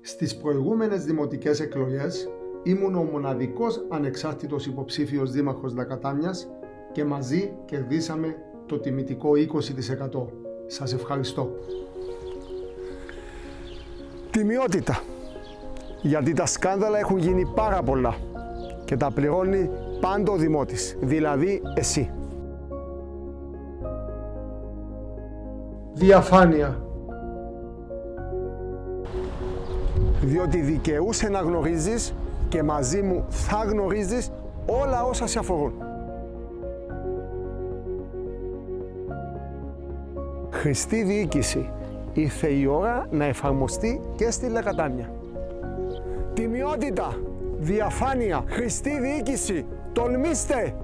Στις προηγούμενες δημοτικές εκλογές ήμουν ο μοναδικός ανεξάρτητος υποψήφιος δήμαρχος Λακατάμιας και μαζί κερδίσαμε το τιμητικό 20%. Σας ευχαριστώ. Τιμιότητα. Γιατί τα σκάνδαλα έχουν γίνει πάρα πολλά και τα πληρώνει πάντα ο Δημότης, δηλαδή εσύ. Διαφάνεια. Διότι δικαιούσε να γνωρίζεις και μαζί μου θα γνωρίζεις όλα όσα σε αφορούν. Χρηστή διοίκηση. Ήρθε η ώρα να εφαρμοστεί και στη Λακατάμια. Τιμιότητα, διαφάνεια, χρηστή διοίκηση. Τολμήστε!